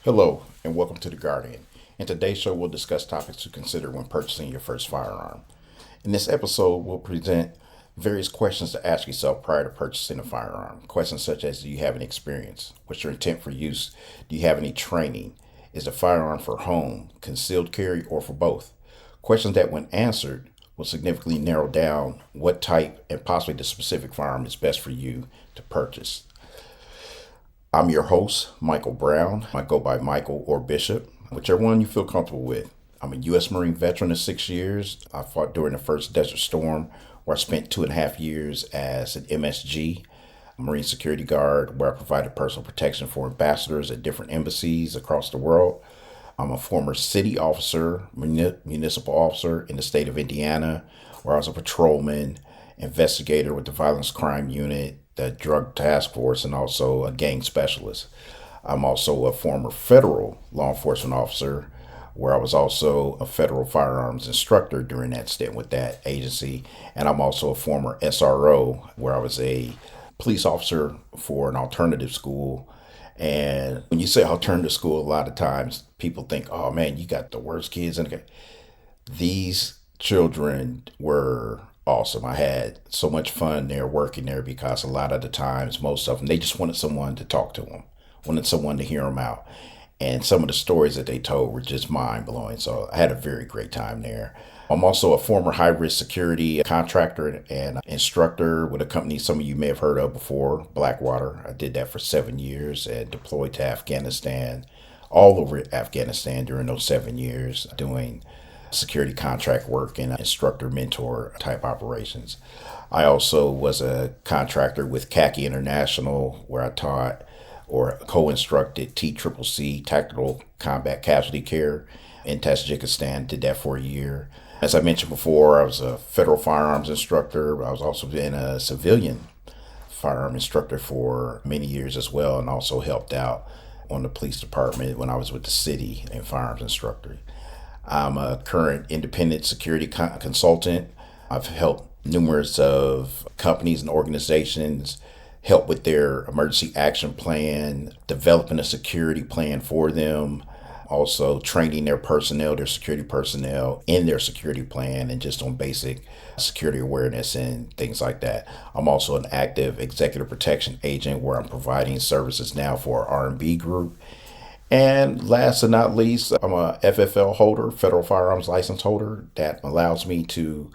Hello, and welcome to The Guardian. In today's show, we'll discuss topics to consider when purchasing your first firearm. In this episode, we'll present various questions to ask yourself prior to purchasing a firearm. Questions such as: do you have any experience? What's your intent for use? Do you have any training? Is the firearm for home, concealed carry, or for both? Questions that, when answered, will significantly narrow down what type and possibly the specific firearm is best for you to purchase. I'm your host, Michael Brown. I go by Michael or Bishop, whichever one you feel comfortable with. I'm a U.S. Marine veteran of 6 years. I fought during the first Desert Storm, where I spent 2.5 years as an MSG, a Marine Security Guard, where I provided personal protection for ambassadors at different embassies across the world. I'm a former city officer, municipal officer in the state of Indiana, where I was a patrolman, investigator with the Violence Crime Unit, the Drug Task Force, and also a gang specialist. I'm also a former federal law enforcement officer, where I was also a federal firearms instructor during that stint with that agency. And I'm also a former SRO, where I was a police officer for an alternative school. And when you say alternative school, a lot of times people think, oh man, you got the worst kids. And these children were awesome. I had so much fun there working there because a lot of the times, most of them, they just wanted someone to talk to them, wanted someone to hear them out. And some of the stories that they told were just mind blowing. So I had a very great time there. I'm also a former high risk security contractor and instructor with a company some of you may have heard of before, Blackwater. I did that for 7 years and deployed to Afghanistan, all over Afghanistan during those 7 years, doing security contract work and instructor mentor type operations. I also was a contractor with Khaki International, where I taught or co-instructed TCCC, Tactical Combat Casualty Care, in Tajikistan. Did that for a year. As I mentioned before, I was a federal firearms instructor. I was also been a civilian firearm instructor for many years as well, and also helped out on the police department when I was with the city and firearms instructor. I'm a current independent security consultant. I've helped numerous of companies and organizations help with their emergency action plan, developing a security plan for them, also training their personnel, their security personnel in their security plan and just on basic security awareness and things like that. I'm also an active executive protection agent where I'm providing services now for our R&B group. And last but not least, I'm a FFL holder, federal firearms license holder, that allows me to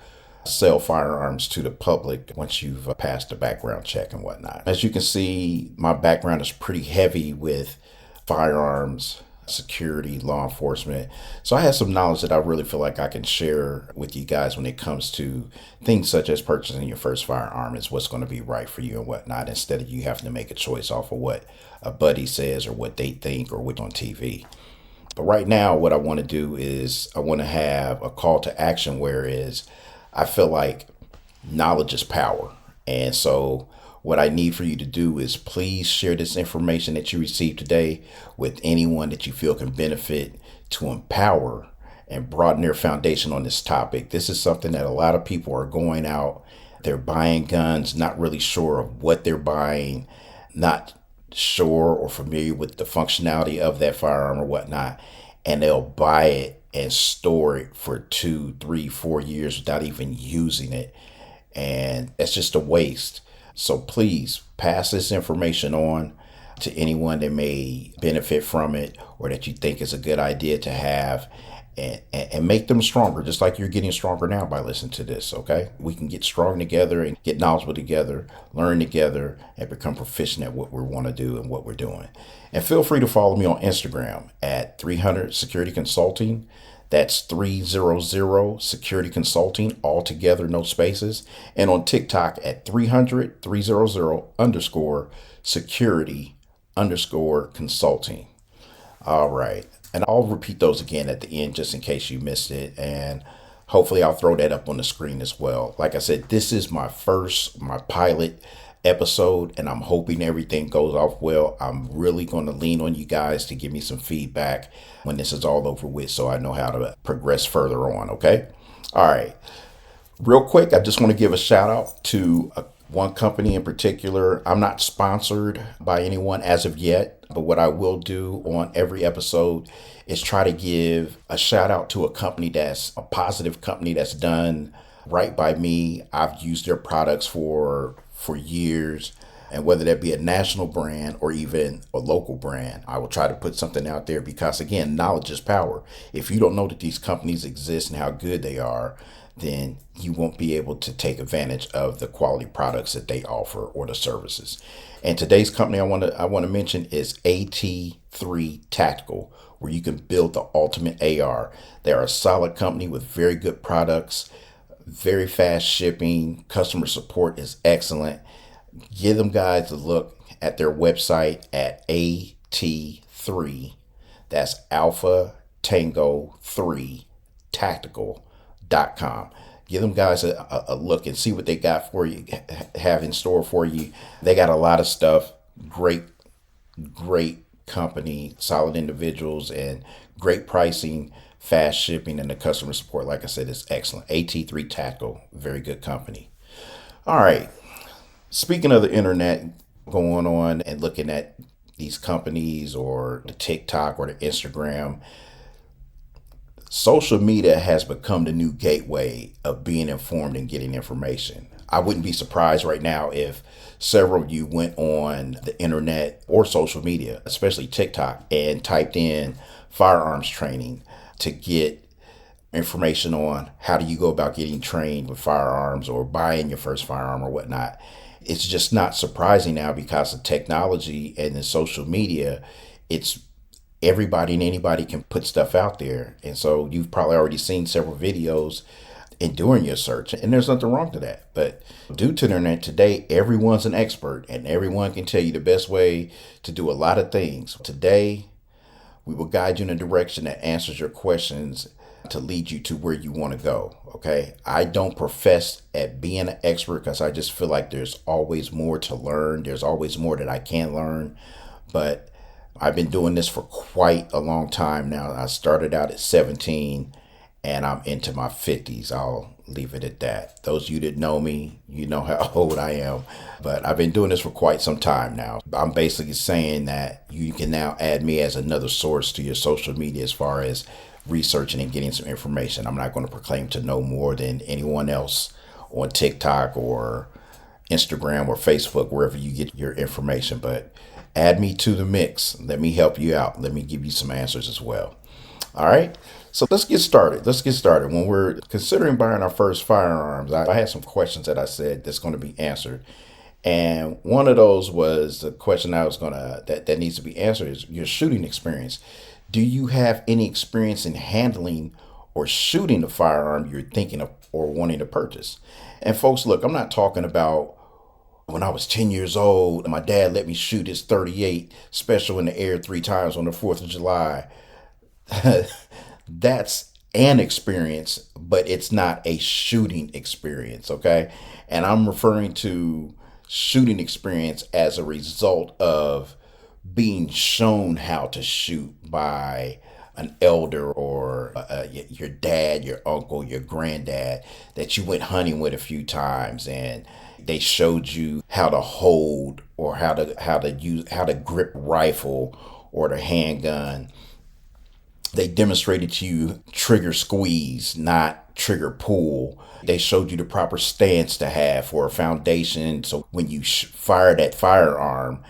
sell firearms to the public once you've passed the background check and whatnot. As you can see, my background is pretty heavy with firearms, security, law enforcement. So I have some knowledge that I really feel like I can share with you guys when it comes to things such as purchasing your first firearm, is what's going to be right for you and whatnot, instead of you having to make a choice off of what a buddy says or what they think or what's on TV. But right now, what I want to do is I want to have a call to action, whereas I feel like knowledge is power. And so what I need for you to do is please share this information that you received today with anyone that you feel can benefit, to empower and broaden their foundation on this topic. This is something that a lot of people are going out, they're buying guns, not really sure of what they're buying, not sure or familiar with the functionality of that firearm or whatnot, and they'll buy it and store it for 2, 3, 4 years without even using it. And that's just a waste. So please pass this information on to anyone that may benefit from it or that you think is a good idea to have, and make them stronger, just like you're getting stronger now by listening to this, okay? We can get strong together and get knowledgeable together, learn together, and become proficient at what we want to do and what we're doing. And feel free to follow me on Instagram at 300 Security Consulting. That's 300 Security Consulting, all together, no spaces. And on TikTok at 300 underscore security underscore consulting. All right. And I'll repeat those again at the end just in case you missed it. And hopefully I'll throw that up on the screen as well. Like I said, this is my pilot episode, and I'm hoping everything goes off well. I'm really going to lean on you guys to give me some feedback when this is all over with, so I know how to progress further on. Okay. All right. Real quick, I just want to give a shout out to one company in particular. I'm not sponsored by anyone as of yet, but what I will do on every episode is try to give a shout out to a company that's a positive company that's done right by me. I've used their products for years. And whether that be a national brand or even a local brand, I will try to put something out there because, again, knowledge is power. If you don't know that these companies exist and how good they are, then you won't be able to take advantage of the quality products that they offer or the services. And today's company I want to mention is AT3 Tactical, where you can build the ultimate AR. They're a solid company with very good products, very fast shipping, customer support is excellent. Give them guys a look at their website at AT3. That's Alpha Tango 3 Tactical.com. Give them guys a look and see what they got for you, have in store for you. They got a lot of stuff. Great company, solid individuals, and great pricing, fast shipping, and the customer support, like I said, is excellent. AT3 Tactical, very good company. All right. Speaking of the internet, going on and looking at these companies or the TikTok or the Instagram, social media has become the new gateway of being informed and getting information. I wouldn't be surprised right now if several of you went on the internet or social media, especially TikTok, and typed in firearms training to get information on how do you go about getting trained with firearms or buying your first firearm or whatnot. It's just not surprising now because of technology and the social media. It's everybody and anybody can put stuff out there. And so you've probably already seen several videos in doing your search, and there's nothing wrong to that. But due to the internet today, everyone's an expert and everyone can tell you the best way to do a lot of things. Today, we will guide you in a direction that answers your questions to lead you to where you want to go. Okay. I don't profess at being an expert because I just feel like there's always more to learn. There's always more that I can learn, but I've been doing this for quite a long time now. I started out at 17 and I'm into my 50s. I'll leave it at that. Those of you that know me, you know how old I am, but I've been doing this for quite some time now. I'm basically saying that you can now add me as another source to your social media as far as researching and getting some information. I'm not going to proclaim to know more than anyone else on TikTok or Instagram or Facebook, wherever you get your information, but add me to the mix. Let me help you out. Let me give you some answers as well. All right. So let's get started. When we're considering buying our first firearms, I had some questions that I said that's going to be answered. And one of those was the question that needs to be answered is your shooting experience. Do you have any experience in handling or shooting the firearm you're thinking of or wanting to purchase? And folks, look, I'm not talking about when I was 10 years old, my dad let me shoot his 38 special in the air 3 times on the 4th of July. That's an experience, but it's not a shooting experience, okay? And I'm referring to shooting experience as a result of being shown how to shoot by an elder or your dad, your uncle, your granddad that you went hunting with a few times, and they showed you how to hold or how to grip rifle or the handgun. They demonstrated to you trigger squeeze, not trigger pull. They showed you the proper stance to have for a foundation. So when you fire that firearm,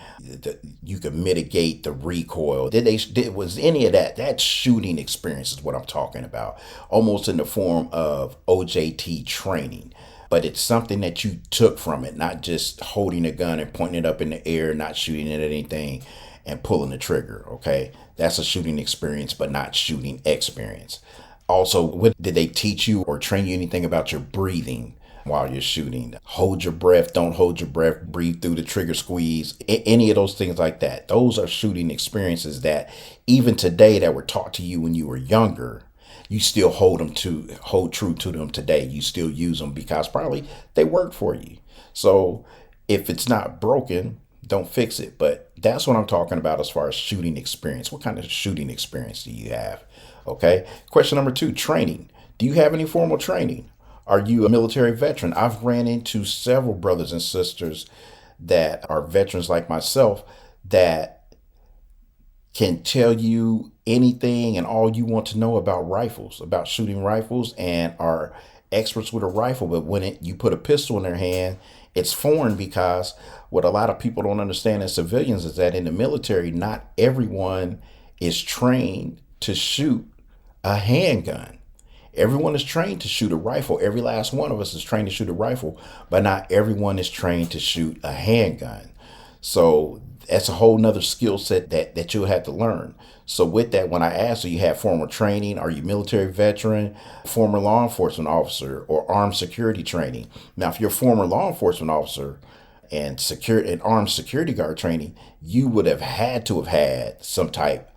you can mitigate the recoil. Was any of that? That shooting experience is what I'm talking about. Almost in the form of OJT training. But it's something that you took from it, not just holding a gun and pointing it up in the air, not shooting it at anything and pulling the trigger, okay? That's a shooting experience, but not shooting experience. Also, what did they teach you or train you anything about your breathing while you're shooting? Hold your breath, don't hold your breath, breathe through the trigger squeeze, any of those things like that. Those are shooting experiences that even today that were taught to you when you were younger, you still hold true to them today. You still use them because probably they work for you. So if it's not broken, don't fix it. But that's what I'm talking about as far as shooting experience. What kind of shooting experience do you have? Okay. Question number 2, training. Do you have any formal training? Are you a military veteran? I've ran into several brothers and sisters that are veterans like myself that can tell you anything and all you want to know about rifles, about shooting rifles, and are experts with a rifle. But when you put a pistol in their hand, it's foreign, because what a lot of people don't understand as civilians is that in the military, not everyone is trained to shoot a handgun. Everyone is trained to shoot a rifle. Every last one of us is trained to shoot a rifle, but not everyone is trained to shoot a handgun. So that's a whole nother skill set that you'll have to learn. So with that, when I ask, do you have formal training? Are you military veteran, former law enforcement officer, or armed security training? Now, if you're a former law enforcement officer and armed security guard training, you would have had to have had some type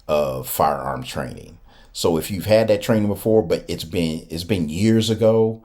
of firearm training. So if you've had that training before, but it's been years ago,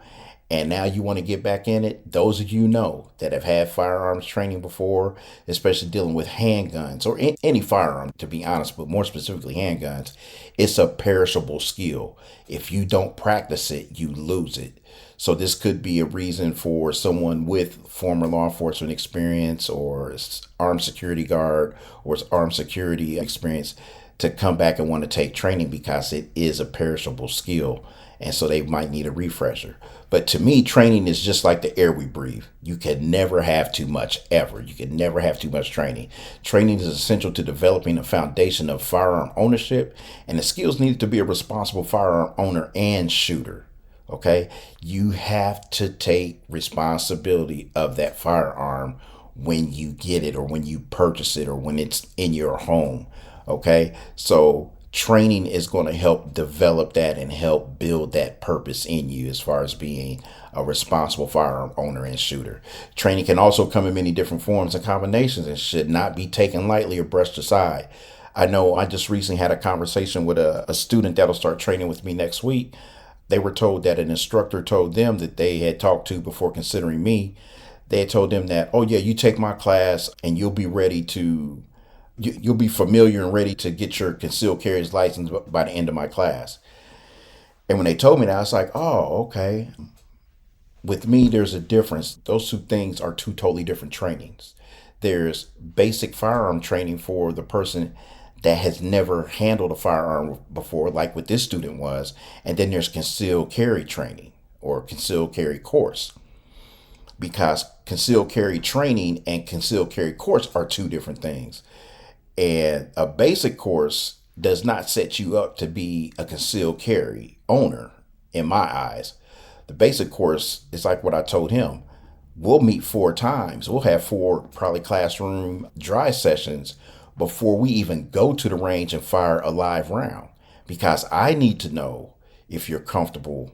and now you want to get back in it, those of you know that have had firearms training before, especially dealing with handguns or any firearm, to be honest, but more specifically handguns, it's a perishable skill. If you don't practice it, you lose it. So this could be a reason for someone with former law enforcement experience or armed security guard or armed security experience to come back and want to take training, because it is a perishable skill. And so they might need a refresher. But to me, training is just like the air we breathe. You can never have too much, ever. You can never have too much training. Training is essential to developing a foundation of firearm ownership, and the skills needed to be a responsible firearm owner and shooter. Okay? You have to take responsibility of that firearm when you get it, or when you purchase it, or when it's in your home. Okay? So training is going to help develop that and help build that purpose in you as far as being a responsible firearm owner and shooter. Training can also come in many different forms and combinations and should not be taken lightly or brushed aside. I know I just recently had a conversation with a student that'll start training with me next week. They were told that an instructor told them that they had talked to before considering me. They had told them that, oh yeah, you take my class and you'll be ready to you'll be familiar and ready to get your concealed carry's license by the end of my class. And when they told me that, I was like, oh, okay. With me, there's a difference. Those two things are two totally different trainings. There's basic firearm training for the person that has never handled a firearm before, like what this student was. And then there's concealed carry training or concealed carry course. Because concealed carry training and concealed carry course are two different things. And a basic course does not set you up to be a concealed carry owner, in my eyes. The basic course is like what I told him. We'll meet 4 times. We'll have 4 probably classroom dry sessions before we even go to the range and fire a live round. Because I need to know if you're comfortable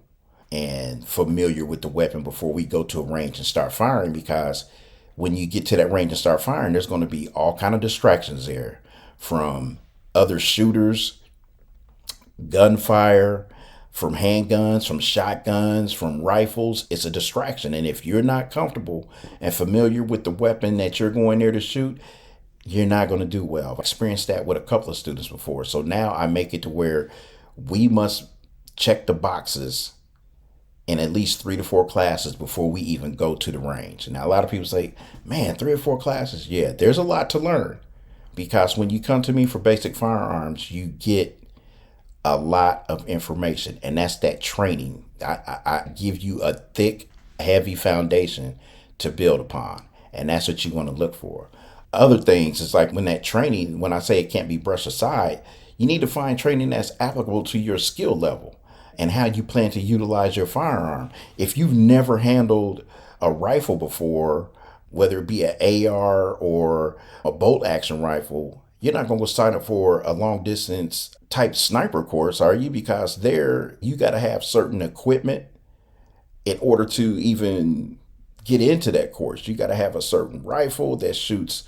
and familiar with the weapon before we go to a range and start firing, because when you get to that range and start firing, there's going to be all kind of distractions there, from other shooters, gunfire, from handguns, from shotguns, from rifles. It's a distraction. And if you're not comfortable and familiar with the weapon that you're going there to shoot, you're not going to do well. I've experienced that with a couple of students before. So now I make it to where we must check the boxes in at least 3 to 4 classes before we even go to the range. Now, a lot of people say, man, 3 or 4 classes. Yeah, there's a lot to learn, because when you come to me for basic firearms, you get a lot of information, and that's that training. I give you a thick, heavy foundation to build upon, and that's what you want to look for. Other things is like when that training, when I say it can't be brushed aside, you need to find training that's applicable to your skill level and how you plan to utilize your firearm. If you've never handled a rifle before, whether it be an AR or a bolt action rifle, you're not going to sign up for a long distance type sniper course, are you? Because there you got to have certain equipment in order to even get into that course. You got to have a certain rifle that shoots,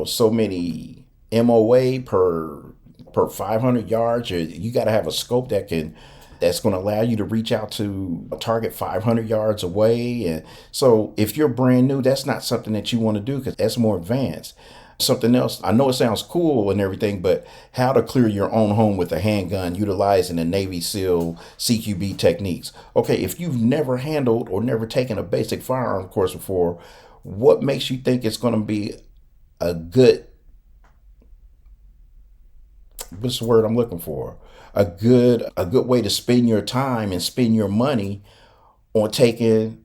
so many MOA per 500 yards. You got to have a scope that's going to allow you to reach out to a target 500 yards away. And so if you're brand new, that's not something that you want to do, because that's more advanced. Something else, I know it sounds cool and everything, but how to clear your own home with a handgun utilizing the Navy SEAL CQB techniques. Okay, if you've never handled or never taken a basic firearm course before, what makes you think it's going to be a good, what's the word I'm looking for? A good way to spend your time and spend your money on taking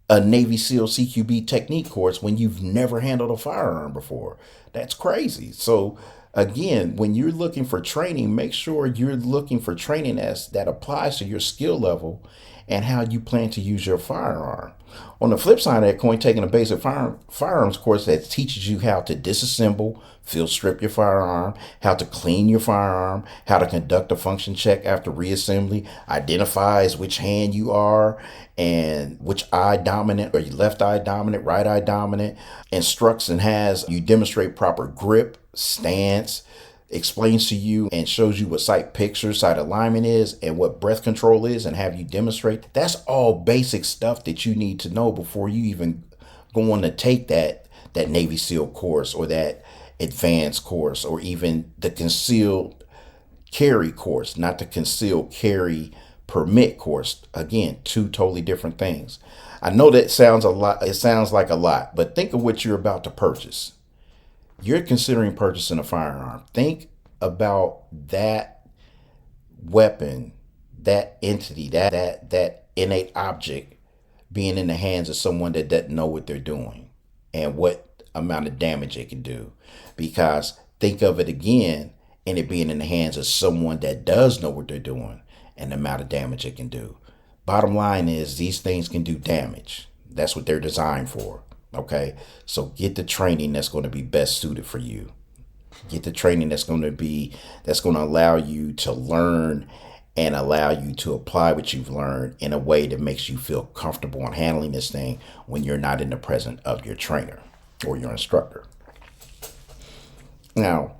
a Navy SEAL CQB technique course when you've never handled a firearm before. That's crazy. So again, when you're looking for training, make sure you're looking for training that applies to your skill level and how you plan to use your firearm. On the flip side of that coin, taking a basic firearms course that teaches you how to disassemble, field strip your firearm, how to clean your firearm, how to conduct a function check after reassembly, identifies which hand you are and which eye dominant, or your left eye dominant, right eye dominant, instructs and has you demonstrate proper grip, stance, explains to you and shows you what sight picture, sight alignment is, and what breath control is, and have you demonstrate. That's all basic stuff that you need to know before you even go on to take that Navy SEAL course or that advanced course or even the concealed carry course, not the concealed carry permit course. Again, two totally different things. I know that sounds a lot. It sounds like a lot, but think of what you're about to purchase. You're considering purchasing a firearm. Think about that weapon, that entity, that innate object being in the hands of someone that doesn't know what they're doing and what amount of damage it can do. Because think of it again, and it being in the hands of someone that does know what they're doing and the amount of damage it can do. Bottom line is these things can do damage. That's what they're designed for. Okay, so get the training that's going to be best suited for you. Get the training that's going to allow you to learn and allow you to apply what you've learned in a way that makes you feel comfortable in handling this thing when you're not in the presence of your trainer or your instructor. Now,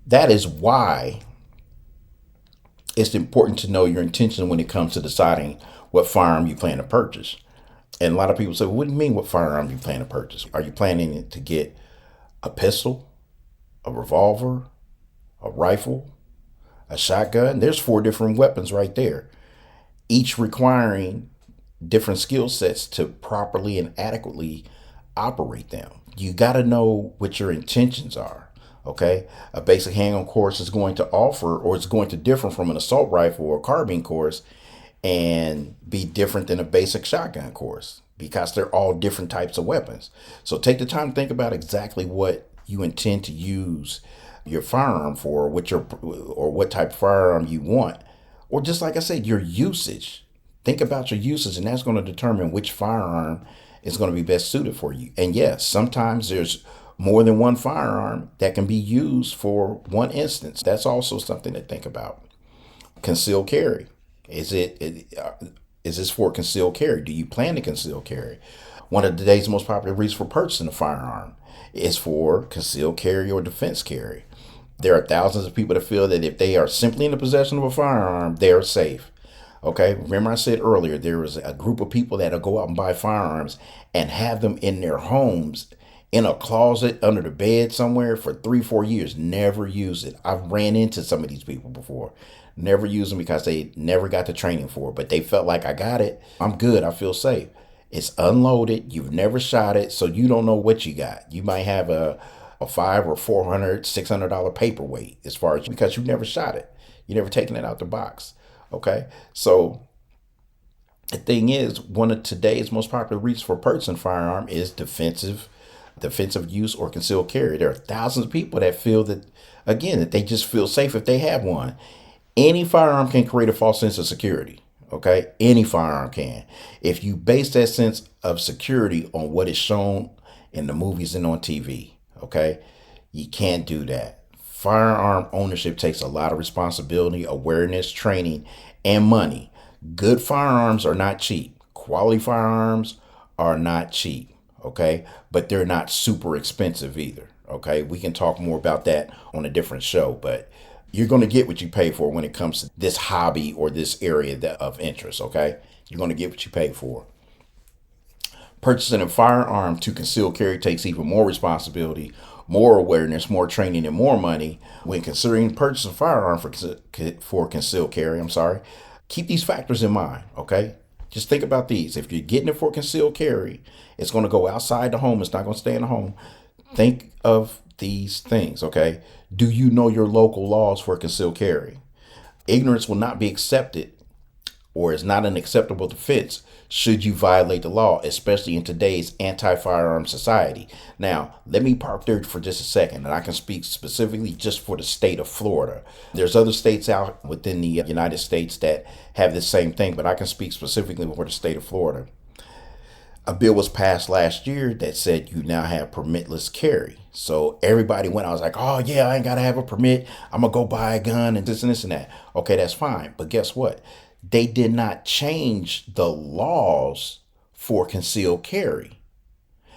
that is why it's important to know your intention when it comes to deciding what firearm you plan to purchase. And a lot of people say, what do you mean what firearm you plan to purchase? Are you planning to get a pistol, a revolver, a rifle, a shotgun? There's 4 different weapons right there, each requiring different skill sets to properly and adequately operate them. You got to know what your intentions are. Okay, a basic handgun course is going to offer, or it's going to differ from an assault rifle or carbine course and be different than a basic shotgun course because they're all different types of weapons. So take the time to think about exactly what you intend to use your firearm for, what type of firearm you want, or just like I said, your usage. Think about your usage, and that's going to determine which firearm is going to be best suited for you. And yes, sometimes there's more than one firearm that can be used for one instance. That's also something to think about. Concealed carry. Is this for concealed carry? Do you plan to conceal carry? One of today's most popular reasons for purchasing a firearm is for concealed carry or defense carry. There are thousands of people that feel that if they are simply in the possession of a firearm, they are safe. Okay, remember I said earlier, there was a group of people that'll go out and buy firearms and have them in their homes, in a closet, under the bed somewhere for 3-4 years, never use it. I've ran into some of these people before. Never use them because they never got the training for it, but they felt like, I got it, I'm good, I feel safe. It's unloaded, you've never shot it, so you don't know what you got. You might have a $500 or $400, $600 paperweight as far as, because you've never shot it. You never taken it out the box. Okay, so the thing is, one of today's most popular reasons for purchasing firearm is defensive use or concealed carry. There are thousands of people that feel that, again, that they just feel safe if they have one. Any firearm can create a false sense of security. Okay, any firearm can. If you base that sense of security on what is shown in the movies and on TV, okay, you can't do that. Firearm ownership takes a lot of responsibility, awareness, training, and money. Good firearms are not cheap. Quality firearms are not cheap. Okay, but they're not super expensive either. Okay, we can talk more about that on a different show, but you're going to get what you pay for when it comes to this hobby or this area of interest. Okay, you're going to get what you pay for. Purchasing a firearm to conceal carry takes even more responsibility, more awareness, more training, and more money. When considering purchasing a firearm for concealed carry, keep these factors in mind, okay? Just think about these. If you're getting it for concealed carry, it's going to go outside the home. It's not going to stay in the home. Think of these things, okay? Do you know your local laws for concealed carry? Ignorance will not be accepted, or is not an acceptable defense should you violate the law, especially in today's anti-firearm society. Now, let me park there for just a second, and I can speak specifically just for the state of Florida. There's other states out within the United States that have the same thing, but I can speak specifically for the state of Florida. A bill was passed last year that said you now have permitless carry. So everybody went, I was like, oh yeah, I ain't got to have a permit. I'm going to go buy a gun and this and this and that. Okay, that's fine. But guess what? They did not change the laws for concealed carry.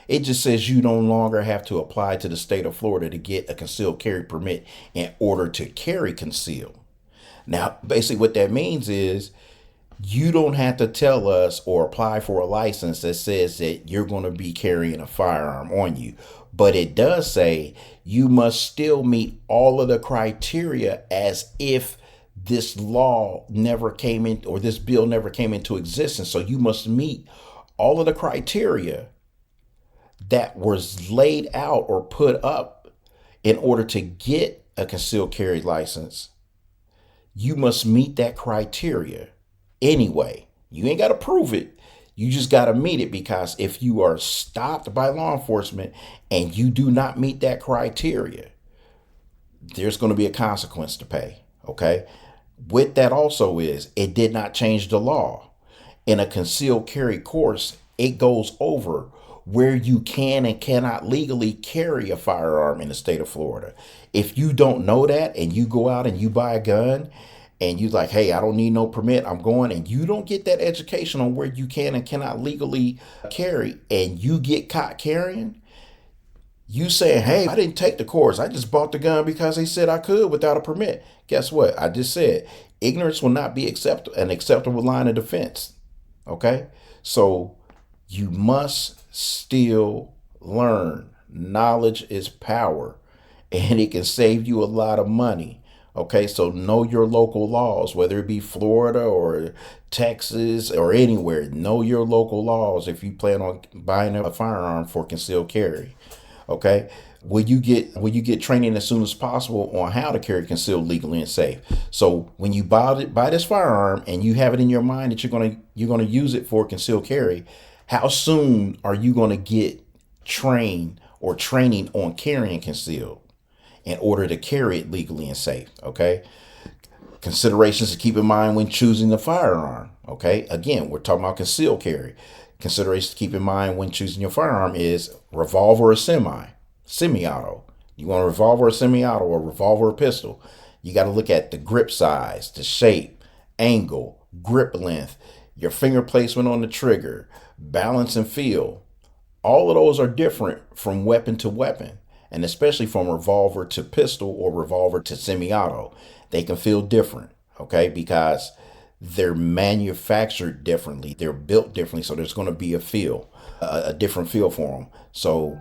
It just says you no longer have to apply to the state of Florida to get a concealed carry permit in order to carry concealed. Now, basically what that means is you don't have to tell us or apply for a license that says that you're going to be carrying a firearm on you. But it does say you must still meet all of the criteria as if this law never came in, or this bill never came into existence. So you must meet all of the criteria that was laid out or put up in order to get a concealed carry license. You must meet that criteria anyway. You ain't got to prove it. You just got to meet it, because if you are stopped by law enforcement and you do not meet that criteria, there's going to be a consequence to pay. Okay. With that also is, it did not change the law. In a concealed carry course, it goes over where you can and cannot legally carry a firearm in the state of Florida. If you don't know that and you go out and you buy a gun and you're like, hey, I don't need no permit, I'm going, and you don't get that education on where you can and cannot legally carry, and you get caught carrying, you saying, hey, I didn't take the course, I just bought the gun because they said I could without a permit. Guess what? I just said ignorance will not be an acceptable line of defense. Okay? So you must still learn. Knowledge is power, and it can save you a lot of money. Okay, so know your local laws, whether it be Florida or Texas or anywhere. Know your local laws if you plan on buying a firearm for concealed carry. Okay, will you get training as soon as possible on how to carry concealed legally and safe? So when you buy this firearm and you have it in your mind that you're gonna use it for concealed carry, how soon are you gonna get trained or training on carrying concealed in order to carry it legally and safe? Okay. Considerations to keep in mind when choosing the firearm. Okay. Again, we're talking about concealed carry. Considerations to keep in mind when choosing your firearm is revolver or semi-auto. You want a revolver or semi-auto, or revolver or pistol? You got to look at the grip size, the shape, angle, grip length, your finger placement on the trigger, balance and feel. All of those are different from weapon to weapon, and especially from revolver to pistol or revolver to semi-auto. They can feel different, okay, because they're manufactured differently. They're built differently, so there's going to be a different feel for them. So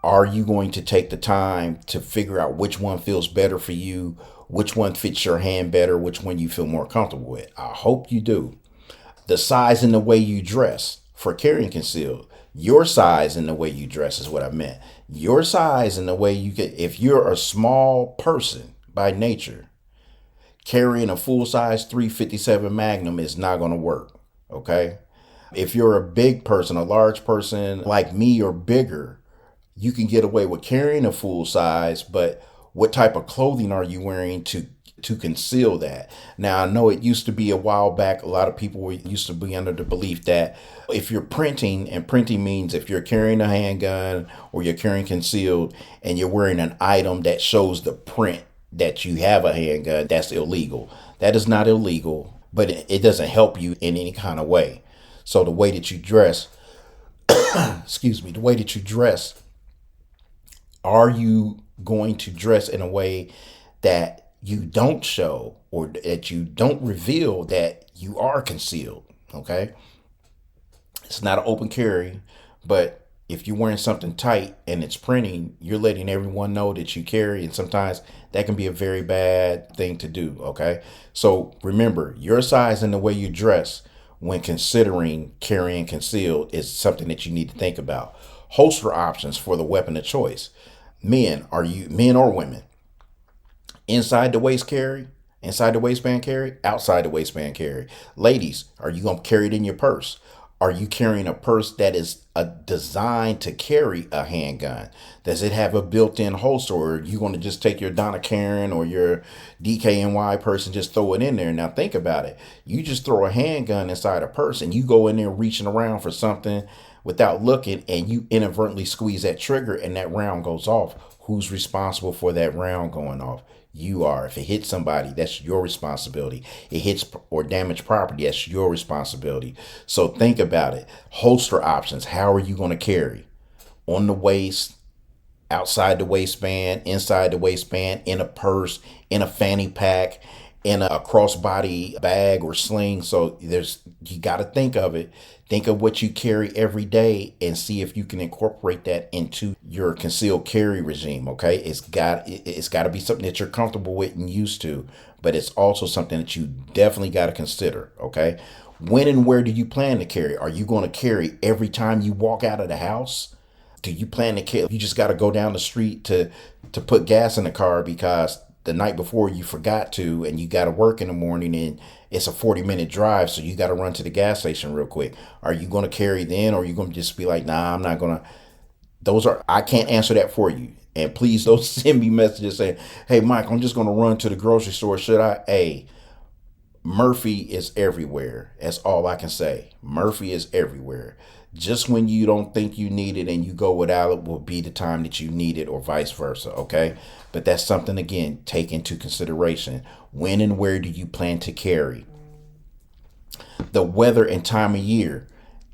are you going to take the time to figure out which one feels better for you, which one fits your hand better, which one you feel more comfortable with? I hope you do. The size and the way you dress for carrying concealed. Your size and the way you dress is what I meant. Your size and the way you get, if you're a small person by nature, carrying a full-size 357 Magnum is not going to work, okay? If you're a big person, a large person like me or bigger, you can get away with carrying a full size, but what type of clothing are you wearing to conceal that? Now, I know it used to be a while back, a lot of people used to be under the belief that if you're printing, and printing means if you're carrying a handgun or you're carrying concealed and you're wearing an item that shows the print that you have a handgun, that's illegal. That is not illegal, but it doesn't help you in any kind of way. So the way that you dress, the way that you dress, are you going to dress in a way that you don't show or that you don't reveal that you are concealed? Okay. It's not an open carry, but if you're wearing something tight and it's printing, you're letting everyone know that you carry, and sometimes that can be a very bad thing to do. Okay, so remember, your size and the way you dress when considering carrying concealed is something that you need to think about. Holster options for the weapon of choice. Men, are you men or women? Inside the waist carry, inside the waistband carry, outside the waistband carry. Ladies, are you going to carry it in your purse? Are you carrying a purse that is designed to carry a handgun? Does it have a built-in holster, or are you going to just take your Donna Karen or your DKNY purse and just throw it in there? Now think about it. You just throw a handgun inside a purse and you go in there reaching around for something without looking, and you inadvertently squeeze that trigger and that round goes off. Who's responsible for that round going off? You are. If it hits somebody, that's your responsibility. It hits or damage property, that's your responsibility. So think about it. Holster options. How are you going to carry? On the waist, outside the waistband, inside the waistband, in a purse, in a fanny pack, in a crossbody bag or sling. So you got to think of it. Think of what you carry every day and see if you can incorporate that into your concealed carry regime. Okay, it's got to be something that you're comfortable with and used to, but it's also something that you definitely got to consider. Okay, when and where do you plan to carry? Are you going to carry every time you walk out of the house? Do you plan to carry? You just got to go down the street to put gas in the car because the night before you forgot to, and you got to work in the morning, and it's a 40-minute drive, so you got to run to the gas station real quick. Are you going to carry then, or are you going to just be like, nah, I'm not going to? I can't answer that for you. And please don't send me messages saying, hey, Mike, I'm just going to run to the grocery store. Should I? Hey, Murphy is everywhere. That's all I can say. Murphy is everywhere. Just when you don't think you need it and you go without it will be the time that you need it, or vice versa. Okay. But that's something, again, take into consideration. When and where do you plan to carry? The weather and time of year.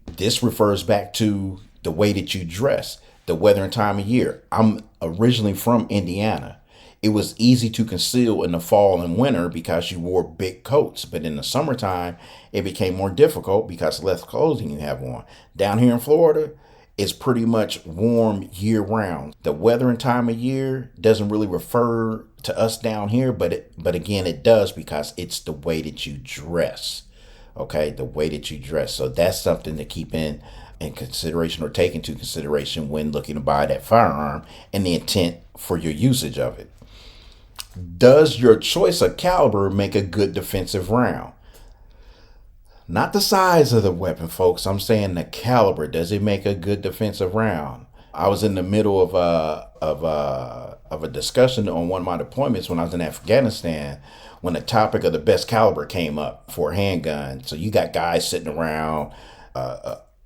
This refers back to the way that you dress. The weather and time of year. I'm originally from Indiana. It was easy to conceal in the fall and winter because you wore big coats. But in the summertime, it became more difficult because less clothing you have on. Down here in Florida, it's pretty much warm year round. The weather and time of year doesn't really refer to us down here, but again, it does because it's the way that you dress. Okay, the way that you dress. So that's something to keep in consideration, or take into consideration when looking to buy that firearm, and the intent for your usage of it. Does your choice of caliber make a good defensive round? Not the size of the weapon, folks. I'm saying the caliber. Does it make a good defensive round? I was in the middle of a discussion on one of my deployments when I was in Afghanistan, when the topic of the best caliber came up for a handgun. So you got guys sitting around,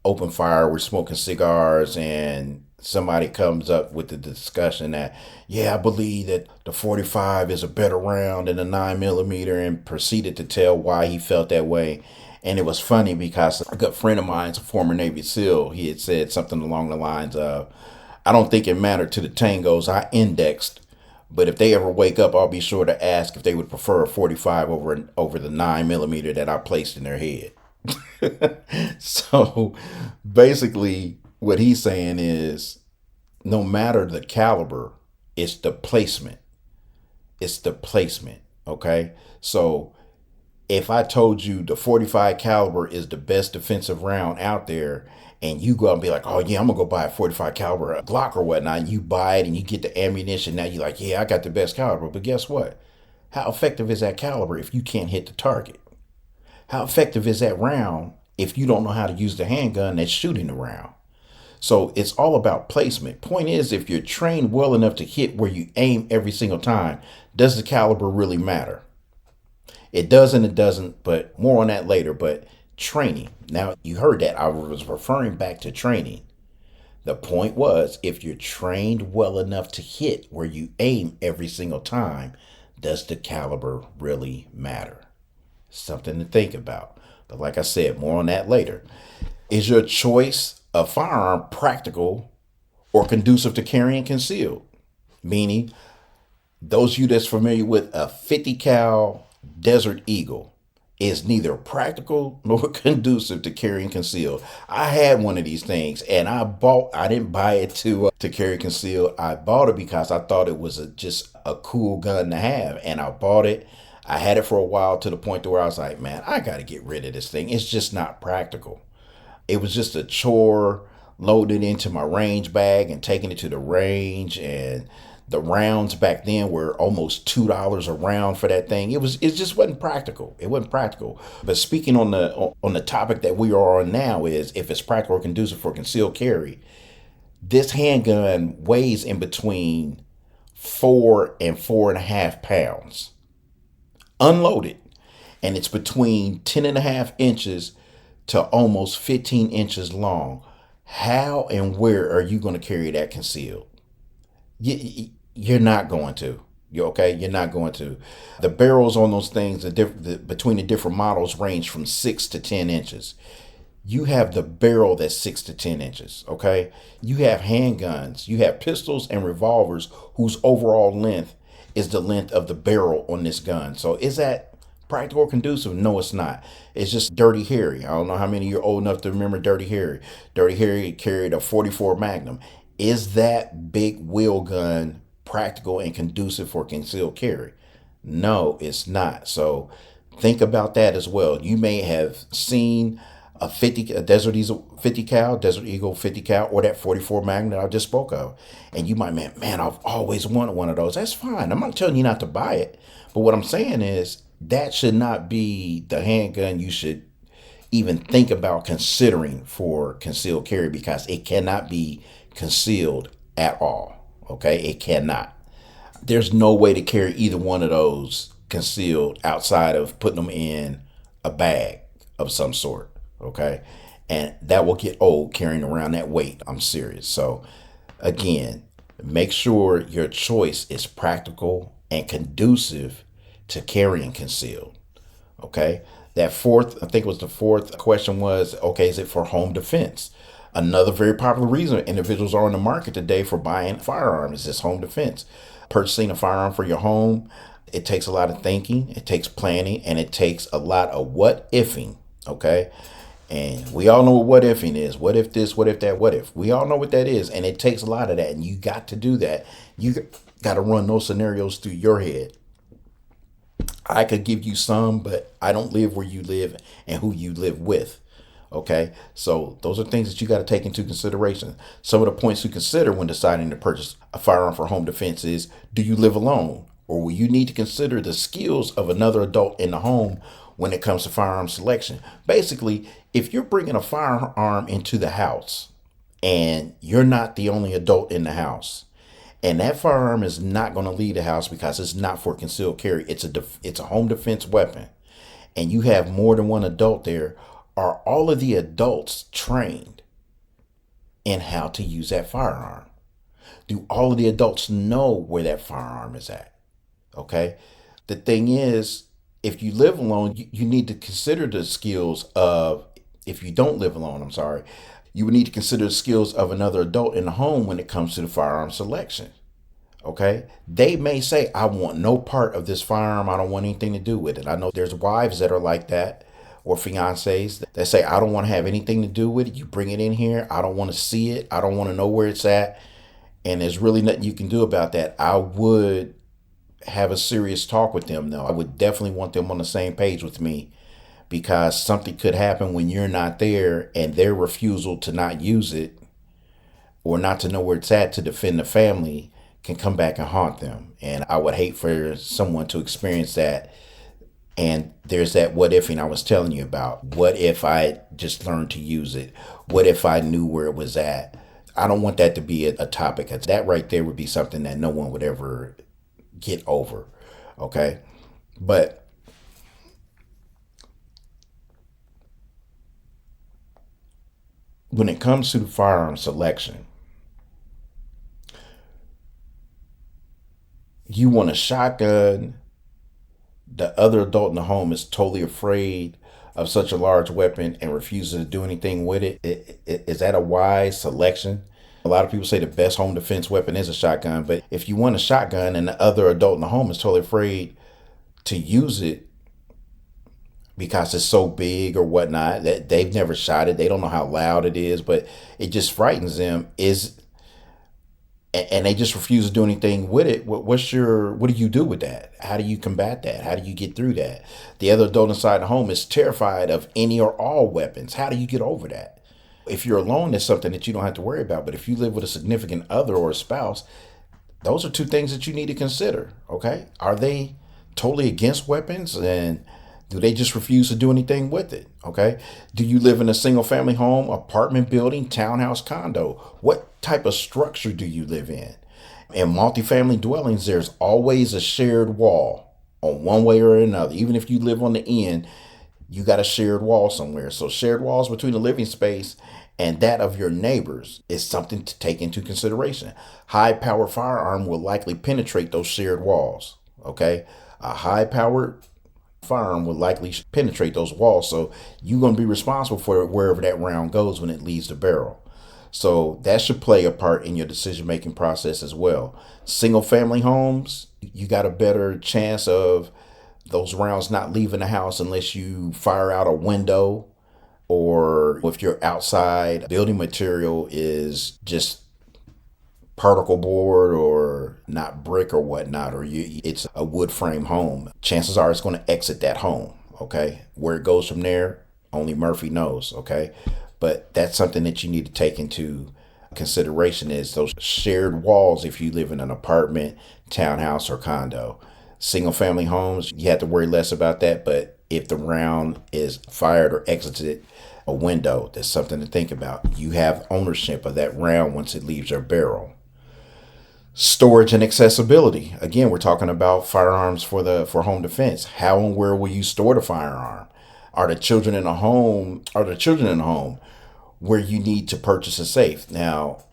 open fire, we're smoking cigars, and somebody comes up with the discussion that, yeah, I believe that the 45 is a better round than the 9mm, and proceeded to tell why he felt that way. And it was funny because a good friend of mine, a former Navy SEAL, he had said something along the lines of, I don't think it mattered to the tangos I indexed, but if they ever wake up, I'll be sure to ask if they would prefer a 45 over the 9mm that I placed in their head. So basically what he's saying is, no matter the caliber, it's the placement. It's the placement. Okay. So if I told you the 45 caliber is the best defensive round out there, and you go out and be like, oh yeah, I'm gonna go buy a 45 caliber, a Glock or whatnot, and you buy it and you get the ammunition, now you're like, yeah, I got the best caliber. But guess what? How effective is that caliber if you can't hit the target? How effective is that round if you don't know how to use the handgun that's shooting the round? So it's all about placement. Point is, if you're trained well enough to hit where you aim every single time, does the caliber really matter? It does and it doesn't, but more on that later. But training. Now, you heard that. I was referring back to training. The point was, if you're trained well enough to hit where you aim every single time, does the caliber really matter? Something to think about. But like I said, more on that later. Is your choice of firearm practical or conducive to carrying concealed? Meaning, those of you that's familiar with a 50 cal Desert Eagle, is neither practical nor conducive to carrying concealed. I had one of these things and I didn't buy it to carry concealed. I bought it because I thought it was just a cool gun to have. And I bought it. I had it for a while to the point to where I was like, man, I got to get rid of this thing. It's just not practical. It was just a chore loading into my range bag and taking it to the range, and the rounds back then were almost $2 a round for that thing. It just wasn't practical. It wasn't practical. But speaking on the topic that we are on now is if it's practical or conducive for concealed carry, this handgun weighs in between 4 and 4.5 pounds unloaded, and it's between 10.5 inches to almost 15 inches long. How and where are you going to carry that concealed? You're not going to. You okay? You're not going to. The barrels on those things, between the different models, range from 6 to 10 inches. You have the barrel that's 6 to 10 inches. Okay? You have handguns, you have pistols and revolvers whose overall length is the length of the barrel on this gun. So is that practical or conducive? No, it's not. It's just Dirty Harry. I don't know how many of you are old enough to remember Dirty Harry. Dirty Harry carried a 44 Magnum. Is that big wheel gun practical and conducive for concealed carry? No, it's not. So think about that as well. You may have seen a Desert Eagle 50 cal, or that 44 Magnum that I just spoke of, and you might, man, I've always wanted one of those. That's fine. I'm not telling you not to buy it, but what I'm saying is that should not be the handgun you should even think about considering for concealed carry, because it cannot be concealed at all. Okay, it cannot. There's no way to carry either one of those concealed outside of putting them in a bag of some sort. Okay, and that will get old carrying around that weight. I'm serious. So again, make sure your choice is practical and conducive to carrying concealed. Okay, that fourth, I think it was the fourth question was, okay, is it for home defense? Another very popular reason individuals are on the market today for buying firearms is home defense. Purchasing a firearm for your home, it takes a lot of thinking, it takes planning, and it takes a lot of what ifing. Okay, and we all know what ifing is. What if this, what if that, what if? We all know what that is, and it takes a lot of that, and you got to do that. You got to run those scenarios through your head. I could give you some, but I don't live where you live and who you live with. Okay, so those are things that you got to take into consideration. Some of the points to consider when deciding to purchase a firearm for home defense is, do you live alone? Or will you need to consider the skills of another adult in the home when it comes to firearm selection? Basically, if you're bringing a firearm into the house and you're not the only adult in the house, and that firearm is not going to leave the house because it's not for concealed carry, it's a home defense weapon, and you have more than one adult there, are all of the adults trained in how to use that firearm? Do all of the adults know where that firearm is at? Okay. The thing is, if you live alone, you need to consider the skills of, if you don't live alone, I'm sorry, you would need to consider the skills of another adult in the home when it comes to the firearm selection. Okay. They may say, I want no part of this firearm. I don't want anything to do with it. I know there's wives that are like that, or fiancés that say, I don't want to have anything to do with it. You bring it in here, I don't want to see it. I don't want to know where it's at. And there's really nothing you can do about that. I would have a serious talk with them, though. I would definitely want them on the same page with me, because something could happen when you're not there, and their refusal to not use it or not to know where it's at to defend the family can come back and haunt them. And I would hate for someone to experience that. And there's that what ifing I was telling you about. What if I just learned to use it? What if I knew where it was at? I don't want that to be a topic. That right there would be something that no one would ever get over. Okay. But when it comes to the firearm selection, you want a shotgun. The other adult in the home is totally afraid of such a large weapon and refuses to do anything with it. Is that a wise selection? A lot of people say the best home defense weapon is a shotgun, but if you want a shotgun and the other adult in the home is totally afraid to use it, because it's so big or whatnot that they've never shot it. They don't know how loud it is, but it just frightens them. And they just refuse to do anything with it. What do you do with that? How do you combat that? How do you get through that? The other adult inside the home is terrified of any or all weapons. How do you get over that? If you're alone, it's something that you don't have to worry about. But if you live with a significant other or a spouse, those are two things that you need to consider. Okay, are they totally against weapons, and do they just refuse to do anything with it? Okay, do you live in a single family home, apartment building, townhouse, condo? What type of structure do you live in? In multifamily dwellings, there's always a shared wall on one way or another. Even if you live on the end, you got a shared wall somewhere. So shared walls between the living space and that of your neighbors is something to take into consideration. High powered firearm will likely penetrate those shared walls. Okay, a high powered firearm will likely penetrate those walls, so you're going to be responsible for wherever that round goes when it leaves the barrel. So that should play a part in your decision making process as well. Single family homes, you got a better chance of those rounds not leaving the house unless you fire out a window, or if your outside building material is just particle board or not brick or whatnot, or it's a wood frame home, chances are it's going to exit that home. Okay, where it goes from there, only Murphy knows. Okay, but that's something that you need to take into consideration, is those shared walls if you live in an apartment, townhouse, or condo. Single family homes, you have to worry less about that, but if the round is fired or exited a window, that's something to think about. You have ownership of that round once it leaves your barrel. Storage and accessibility. Again, we're talking about firearms for home defense. How and where will you store the firearm? Are the children in the home? Are the children in the home where you need to purchase a safe? Now,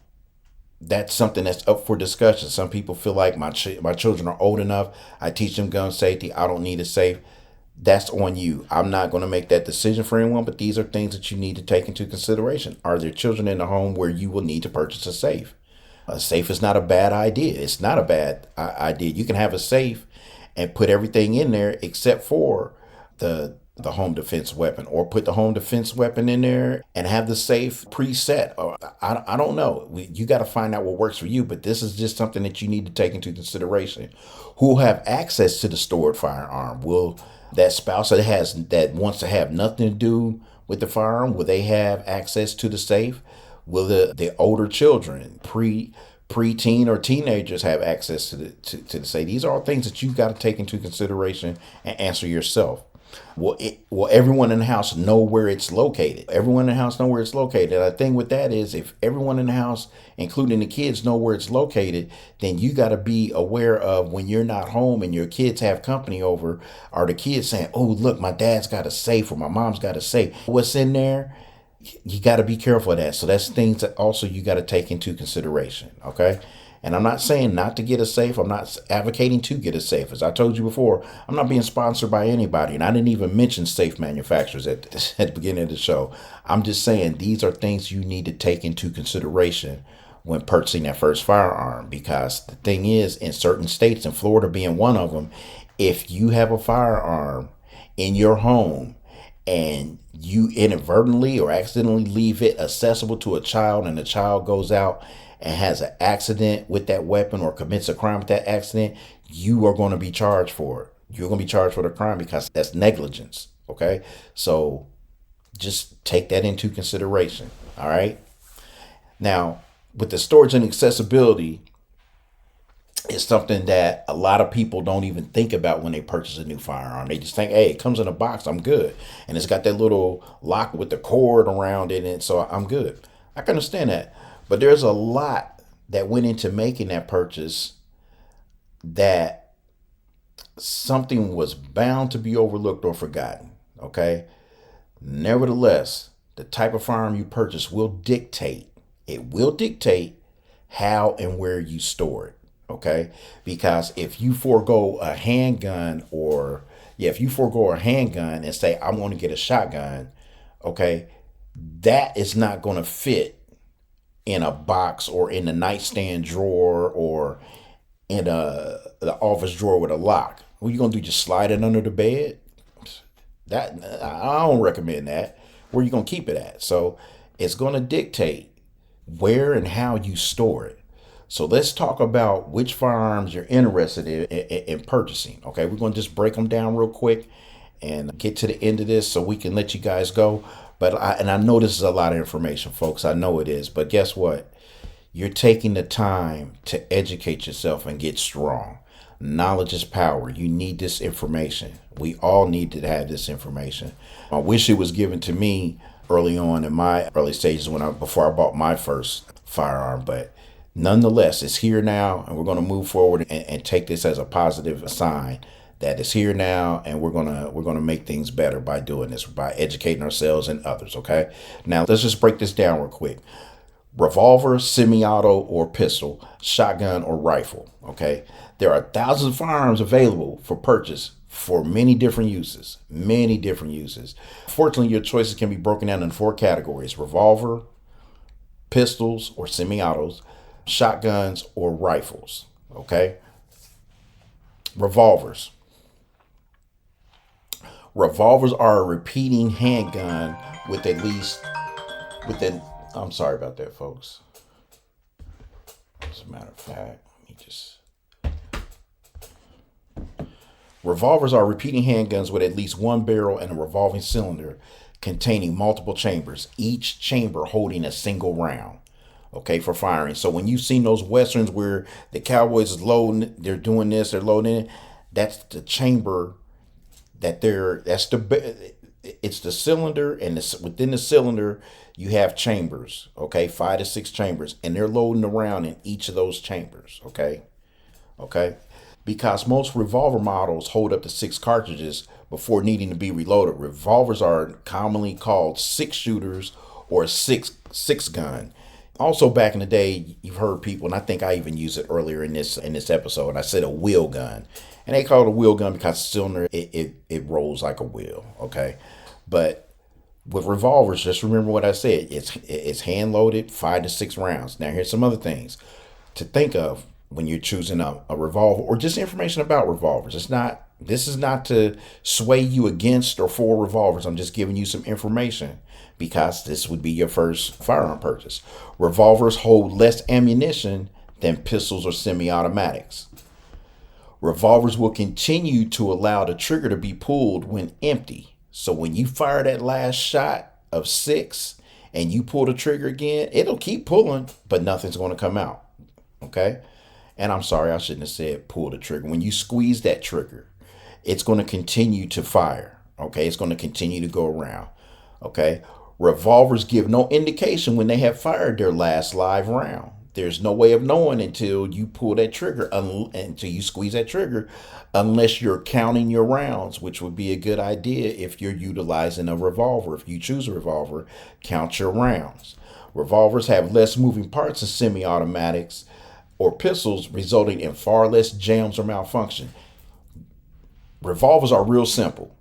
that's something that's up for discussion. Some people feel like my children are old enough. I teach them gun safety. I don't need a safe. That's on you. I'm not going to make that decision for anyone, but these are things that you need to take into consideration. Are there children in the home where you will need to purchase a safe? A safe is not a bad idea. It's not a bad idea. You can have a safe and put everything in there except for the home defense weapon, or put the home defense weapon in there and have the safe preset. Or I don't know. You got to find out what works for you, but this is just something that you need to take into consideration. Who will have access to the stored firearm? Will that spouse that wants to have nothing to do with the firearm, will they have access to the safe? Will the older children, preteen or teenagers, have access to the safe? These are all things that you've got to take into consideration and answer yourself. Will everyone in the house know where it's located? Everyone in the house know where it's located. And the thing with that is, if everyone in the house, including the kids, know where it's located, then you got to be aware of when you're not home and your kids have company over, are the kids saying, oh, look, my dad's got a safe or my mom's got a safe. What's in there? You got to be careful of that. So that's things that also you got to take into consideration. Okay. And I'm not saying not to get a safe. I'm not advocating to get a safe. As I told you before, I'm not being sponsored by anybody. And I didn't even mention safe manufacturers at the beginning of the show. I'm just saying these are things you need to take into consideration when purchasing that first firearm. Because the thing is, in certain states, and Florida being one of them, if you have a firearm in your home and you inadvertently or accidentally leave it accessible to a child, and the child goes out and has an accident with that weapon or commits a crime with that accident, you are going to be charged for it. You're going to be charged for the crime because that's negligence. Okay. So just take that into consideration. All right. Now, with the storage and accessibility, it's something that a lot of people don't even think about when they purchase a new firearm. They just think, hey, it comes in a box, I'm good. And it's got that little lock with the cord around it, and so I'm good. I can understand that. But there's a lot that went into making that purchase that something was bound to be overlooked or forgotten. Okay? Nevertheless, the type of firearm you purchase will dictate. It will dictate how and where you store it. Okay, because if you forego a handgun and say, I'm going to get a shotgun, okay, that is not going to fit in a box or in the nightstand drawer or in the office drawer with a lock. What are you going to do? Just slide it under the bed? That I don't recommend that. Where you gonna keep it at? So it's gonna dictate where and how you store it. So let's talk about which firearms you're interested in purchasing. Okay, we're gonna just break them down real quick and get to the end of this so we can let you guys go. But I know this is a lot of information, folks. I know it is. But guess what? You're taking the time to educate yourself and get strong. Knowledge is power. You need this information. We all need to have this information. I wish it was given to me early on in my early stages before I bought my first firearm, but nonetheless, it's here now, and we're going to move forward and take this as a positive sign that it's here now, and we're gonna make things better by doing this, by educating ourselves and others. Okay, now let's just break this down real quick. Revolver, semi-auto or pistol, shotgun or rifle. Okay, there are thousands of firearms available for purchase for many different uses. Many different uses. Fortunately, your choices can be broken down into 4 categories: revolver, pistols or semi-autos, shotguns or rifles. Okay, revolvers. Revolvers are a repeating handgun with at least within. I'm sorry about that, folks. As a matter of fact, let me just. Revolvers are repeating handguns with at least one barrel and a revolving cylinder containing multiple chambers, each chamber holding a single round. Okay, for firing. So when you've seen those westerns where the cowboys is loading, they're doing this, they're loading it. That's the chamber it's the cylinder, and within the cylinder you have chambers. Okay, 5 to 6 chambers, and they're loading around in each of those chambers. Okay, because most revolver models hold up to 6 cartridges before needing to be reloaded. Revolvers are commonly called 6 shooters or six gun. Also, back in the day, you've heard people, and I think I even used it earlier in this episode, and I said a wheel gun. And they call it a wheel gun because the cylinder, it rolls like a wheel. Okay, but with revolvers, just remember what I said. It's hand loaded, 5 to 6 rounds. Now here's some other things to think of when you're choosing a revolver, or just information about revolvers. This is not to sway you against or for revolvers. I'm just giving you some information because this would be your first firearm purchase. Revolvers hold less ammunition than pistols or semi-automatics. Revolvers will continue to allow the trigger to be pulled when empty. So when you fire that last shot of 6 and you pull the trigger again, it'll keep pulling, but nothing's going to come out. Okay? And I'm sorry, I shouldn't have said pull the trigger. When you squeeze that trigger, it's going to continue to fire. Okay? It's going to continue to go around. Okay? Revolvers give no indication when they have fired their last live round. There's no way of knowing until you pull that trigger, until you squeeze that trigger, unless you're counting your rounds, which would be a good idea if you're utilizing a revolver. If you choose a revolver, count your rounds. Revolvers have less moving parts than semi-automatics or pistols, resulting in far less jams or malfunction. Revolvers are real simple.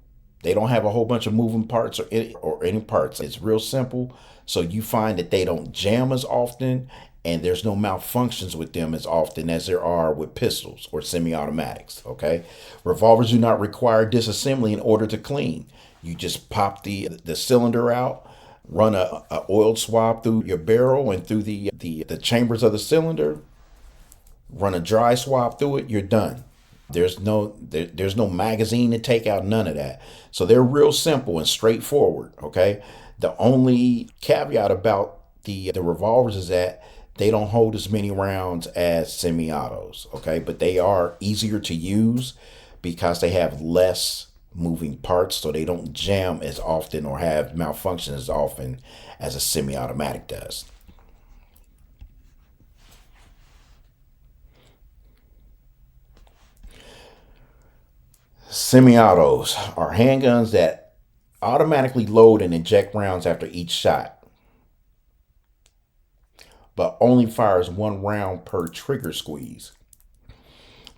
They don't have a whole bunch of moving parts or any parts. It's real simple. So you find that they don't jam as often, and there's no malfunctions with them as often as there are with pistols or semi-automatics. Okay, revolvers do not require disassembly in order to clean. You just pop the cylinder out, run a oil swab through your barrel and through the chambers of the cylinder, run a dry swab through it. You're done. There's no magazine to take out, none of that. So they're real simple and straightforward. Okay, the only caveat about the revolvers is that they don't hold as many rounds as semi-autos. Okay, but they are easier to use because they have less moving parts, so they don't jam as often or have malfunctions as often as a semi-automatic does. Semi-autos are handguns that automatically load and eject rounds after each shot, but only fires 1 round per trigger squeeze.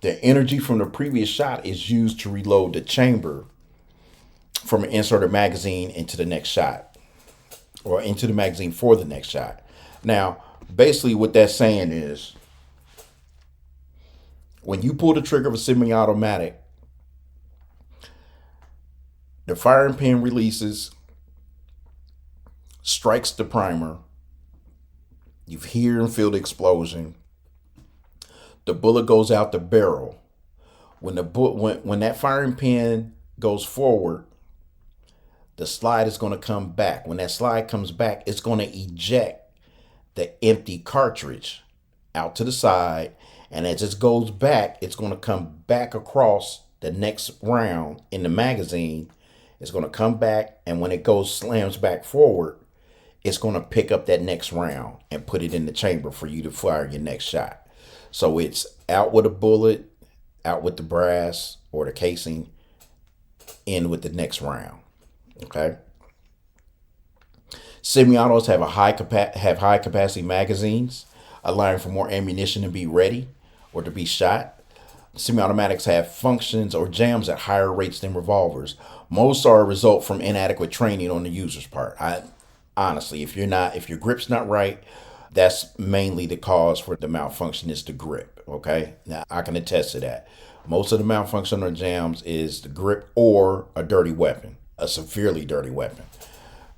The energy from the previous shot is used to reload the chamber from an inserted magazine into the next shot, or into the magazine for the next shot. Now, basically what that's saying is when you pull the trigger of a semi-automatic, The firing pin releases, strikes the primer. You hear and feel the explosion. The bullet goes out the barrel. When that firing pin goes forward, the slide is going to come back. When that slide comes back, it's going to eject the empty cartridge out to the side. And as it goes back, it's going to come back across the next round in the magazine. It's going to come back, and when it slams back forward, it's going to pick up that next round and put it in the chamber for you to fire your next shot. So it's out with a bullet, out with the brass or the casing, in with the next round. Okay. Semi-autos have high capacity magazines, allowing for more ammunition to be ready or to be shot. Semi-automatics have functions or jams at higher rates than revolvers. Most are a result from inadequate training on the user's part. Honestly, if your grip's not right, that's mainly the cause for the malfunction is the grip. Okay, now I can attest to that. Most of the malfunction or jams is the grip or a dirty weapon, a severely dirty weapon.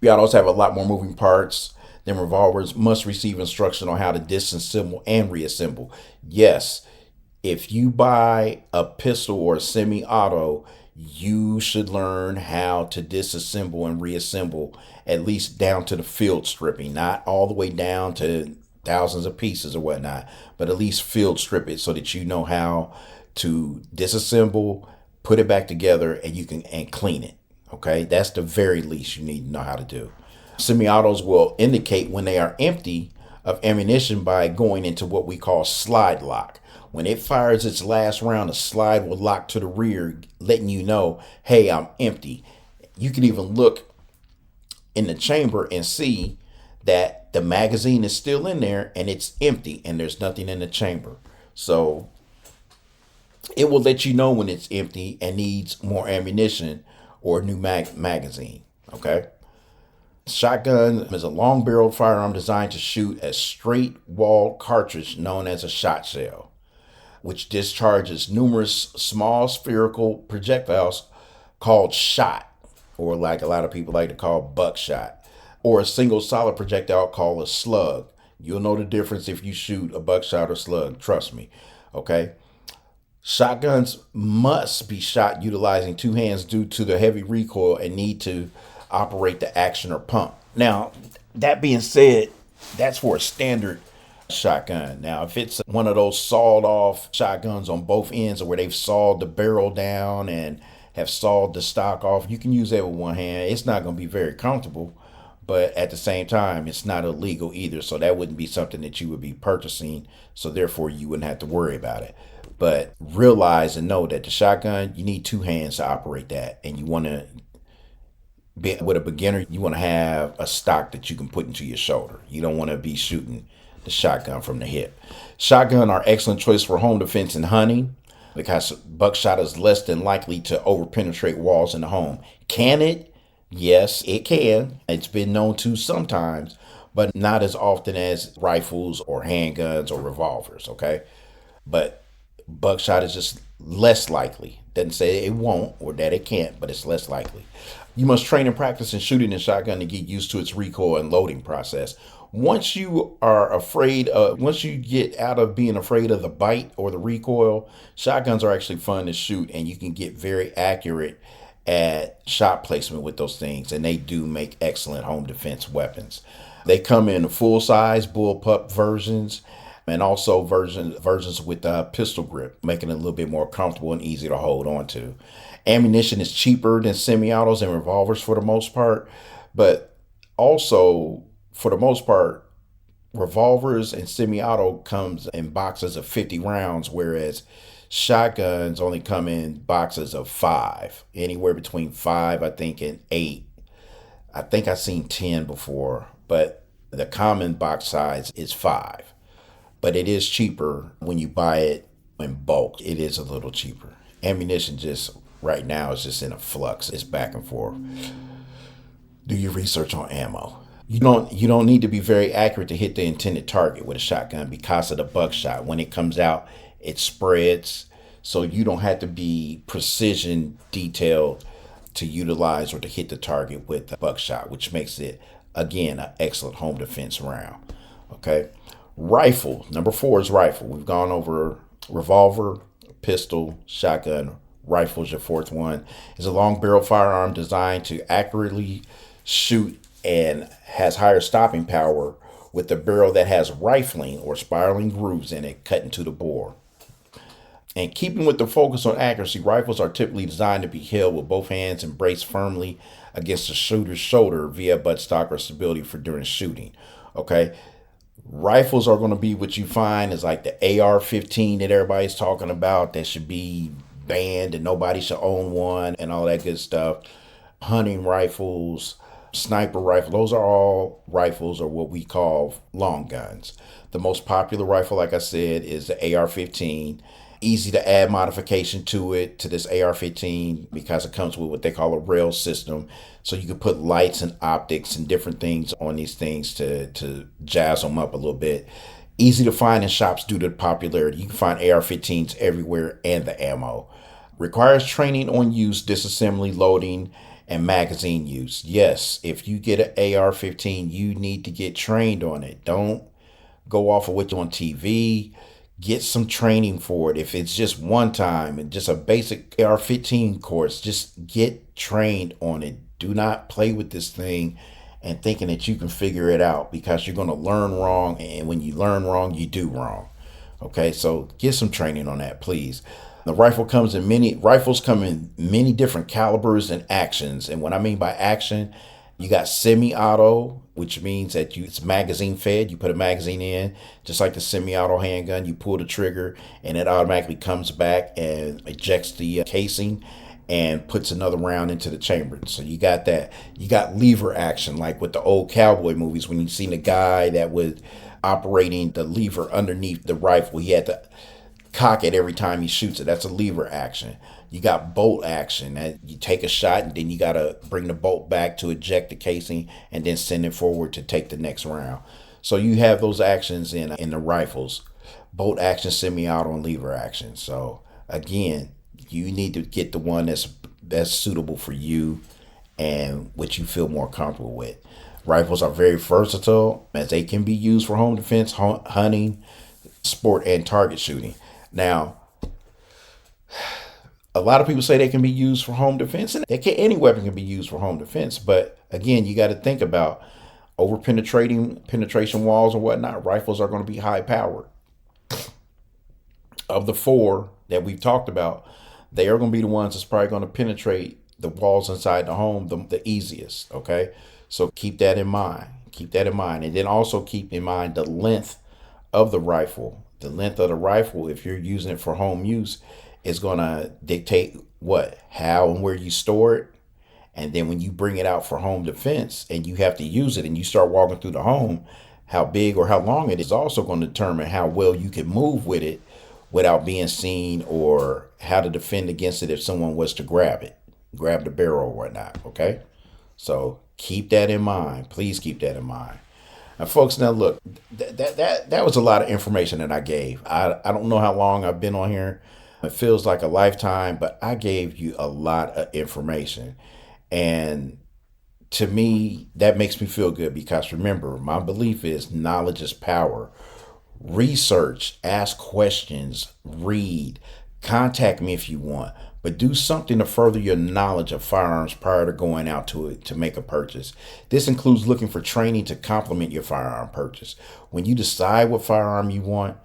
Autos have a lot more moving parts than revolvers. Must receive instruction on how to disassemble and reassemble. Yes, if you buy a pistol or a semi-auto, you should learn how to disassemble and reassemble, at least down to the field stripping, not all the way down to thousands of pieces or whatnot, but at least field strip it so that you know how to disassemble, put it back together, and clean it. Okay, that's the very least you need to know how to do. Semi-autos will indicate when they are empty of ammunition by going into what we call slide lock. When it fires its last round, the slide will lock to the rear, letting you know, hey, I'm empty. You can even look in the chamber and see that the magazine is still in there and it's empty and there's nothing in the chamber. So it will let you know when it's empty and needs more ammunition or a new magazine. Okay. Shotgun is a long-barreled firearm designed to shoot a straight-walled cartridge known as a shot shell, which discharges numerous small spherical projectiles called shot, or like a lot of people like to call buckshot, or a single solid projectile called a slug. You'll know the difference if you shoot a buckshot or slug, trust me. Okay. Shotguns must be shot utilizing two hands due to the heavy recoil and need to operate the action or pump. Now, that being said, that's for a standard shotgun. Now, if it's one of those sawed off shotguns on both ends, or where they've sawed the barrel down and have sawed the stock off, you can use that with one hand. It's not going to be very comfortable, but at the same time, it's not illegal either. So that wouldn't be something that you would be purchasing. So therefore, you wouldn't have to worry about it. But realize and know that the shotgun, you need two hands to operate that. And you want to be with a beginner, you want to have a stock that you can put into your shoulder. You don't want to be shooting the shotgun from the hip. Shotgun are excellent choice for home defense and hunting because buckshot is less than likely to overpenetrate walls in the home. Can it? Yes, it can. It's been known to sometimes, but not as often as rifles or handguns or revolvers, okay? But buckshot is just less likely. Doesn't say it won't or that it can't, but it's less likely. You must train and practice in shooting a shotgun to get used to its recoil and loading process. Once you get out of being afraid of the bite or the recoil, shotguns are actually fun to shoot, and you can get very accurate at shot placement with those things, and they do make excellent home defense weapons. They come in full-size bullpup versions, and also versions with pistol grip, making it a little bit more comfortable and easy to hold on to. Ammunition is cheaper than semi-autos and revolvers for the most part, but also for the most part, revolvers and semi-auto comes in boxes of 50 rounds, whereas shotguns only come in boxes of 5, anywhere between 5, I think, and 8. I think I've seen 10 before, but the common box size is 5. But it is cheaper when you buy it in bulk. It is a little cheaper. Ammunition just right now is just in a flux. It's back and forth. Do your research on ammo. You don't need to be very accurate to hit the intended target with a shotgun because of the buckshot. When it comes out, it spreads, so you don't have to be precision detailed to utilize or to hit the target with buckshot, which makes it, again, an excellent home defense round. Okay. Rifle. Number 4 is rifle. We've gone over revolver, pistol, shotgun. Rifle is your fourth one. It's a long barrel firearm designed to accurately shoot and has higher stopping power with the barrel that has rifling or spiraling grooves in it cut into the bore. And keeping with the focus on accuracy, rifles are typically designed to be held with both hands and braced firmly against the shooter's shoulder via buttstock or stability for during shooting. Okay. Rifles are going to be what you find is like the AR-15 that everybody's talking about that should be banned and nobody should own one and all that good stuff. Hunting rifles, sniper rifle, those are all rifles or what we call long guns. The most popular rifle, like I said, is the AR-15. Easy to add modification to it, to this AR-15, because it comes with what they call a rail system. So you can put lights and optics and different things on these things to jazz them up a little bit. Easy to find in shops due to the popularity. You can find AR-15s everywhere and the ammo. Requires training on use, disassembly, loading, and magazine use. Yes, if you get an AR-15, you need to get trained on it. Don't go off of what's on TV. Get some training for it. If it's just one time and just a basic AR-15 course, just get trained on it. Do not play with this thing and thinking that you can figure it out, because you're going to learn wrong. And when you learn wrong, you do wrong. Okay, so get some training on that, please. The rifles come in many different calibers and actions. And what I mean by action, you got semi-auto, which means that it's magazine fed. You put a magazine in, just like the semi-auto handgun. You pull the trigger, and it automatically comes back and ejects the casing and puts another round into the chamber. So you got that. You got lever action, like with the old cowboy movies when you seen the guy that was operating the lever underneath the rifle. He had to cock it every time he shoots it. That's a lever action. You got bolt action. That you take a shot and then you got to bring the bolt back to eject the casing and then send it forward to take the next round. So you have those actions in the rifles: bolt action, semi-auto, and lever action. So again, you need to get the one that's suitable for you and what you feel more comfortable with. Rifles are very versatile, as they can be used for home defense, hunting, sport, and target shooting. Now, a lot of people say they can be used for home defense, and any weapon can be used for home defense. But again, you got to think about penetration walls and whatnot. Rifles are going to be high powered. Of the 4 that we've talked about, they are going to be the ones that's probably going to penetrate the walls inside the home the easiest. Okay, so keep that in mind. Keep that in mind, and then also keep in mind the length of the rifle. The length of the rifle, if you're using it for home use, is going to dictate how and where you store it. And then when you bring it out for home defense and you have to use it and you start walking through the home, how big or how long it is also going to determine how well you can move with it without being seen, or how to defend against it if someone was to grab the barrel or whatnot. Okay, so keep that in mind. Please keep that in mind. Now, folks, now look, that was a lot of information that I gave. I don't know how long I've been on here. It feels like a lifetime, but I gave you a lot of information. And to me, that makes me feel good, because remember, my belief is knowledge is power. Research, ask questions, read, contact me if you want, but do something to further your knowledge of firearms prior to going out to make a purchase. This includes looking for training to complement your firearm purchase. When you decide what firearm you want,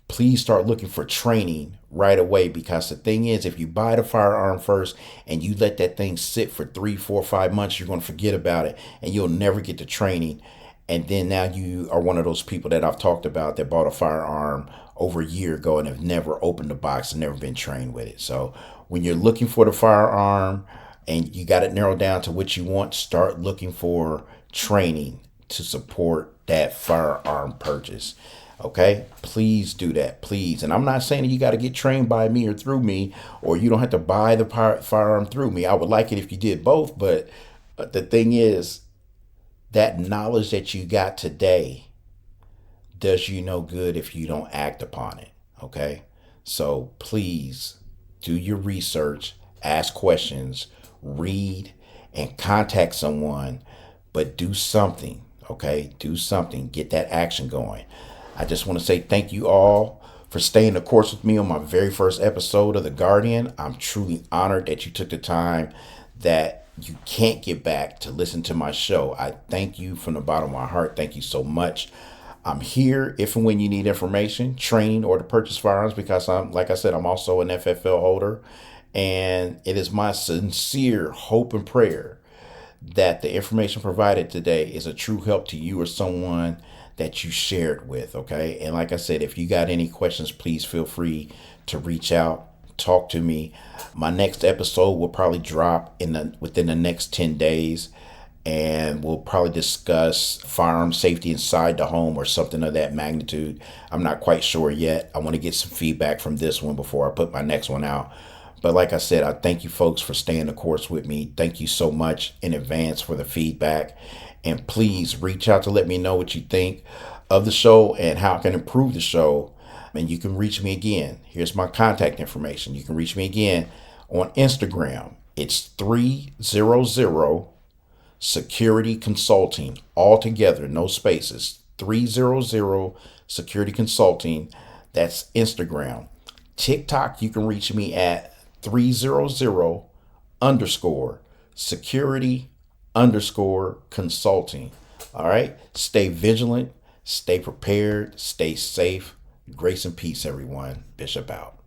please start looking for training right away, because the thing is, if you buy the firearm first and you let that thing sit for 3, 4, 5 months, you're going to forget about it and you'll never get the training. And then now you are one of those people that I've talked about that bought a firearm over a year ago and have never opened the box and never been trained with it. So when you're looking for the firearm and you got it narrowed down to what you want, start looking for training to support that firearm purchase. Okay, please do that, please. And I'm not saying that you got to get trained by me or through me, or you don't have to buy the firearm through me. I would like it if you did both, but the thing is, that knowledge that you got today does you no good if you don't act upon it. Okay, so please do your research, ask questions, read, and contact someone, but do something, okay? Do something. Get that action going. I just want to say thank you all for staying the course with me on my very first episode of The Guardian. I'm truly honored that you took the time that you can't get back to listen to my show. I thank you from the bottom of my heart. Thank you so much. I'm here if and when you need information, training, or to purchase firearms because like I said, I'm also an FFL holder. And it is my sincere hope and prayer that the information provided today is a true help to you or someone that you shared with, okay? And like I said, if you got any questions, please feel free to reach out, talk to me. My next episode will probably drop within the next 10 days, and we'll probably discuss firearm safety inside the home or something of that magnitude. I'm not quite sure yet. I want to get some feedback from this one before I put my next one out. But like I said, I thank you folks for staying the course with me. Thank you so much in advance for the feedback. And please reach out to let me know what you think of the show and how I can improve the show. And you can reach me again. Here's my contact information. You can reach me again on Instagram. It's 300 Security Consulting, all together, no spaces. 300 Security Consulting. That's Instagram. TikTok, you can reach me at 300 underscore security underscore consulting. All right. Stay vigilant, stay prepared, stay safe. Grace and peace, everyone. Bishop out.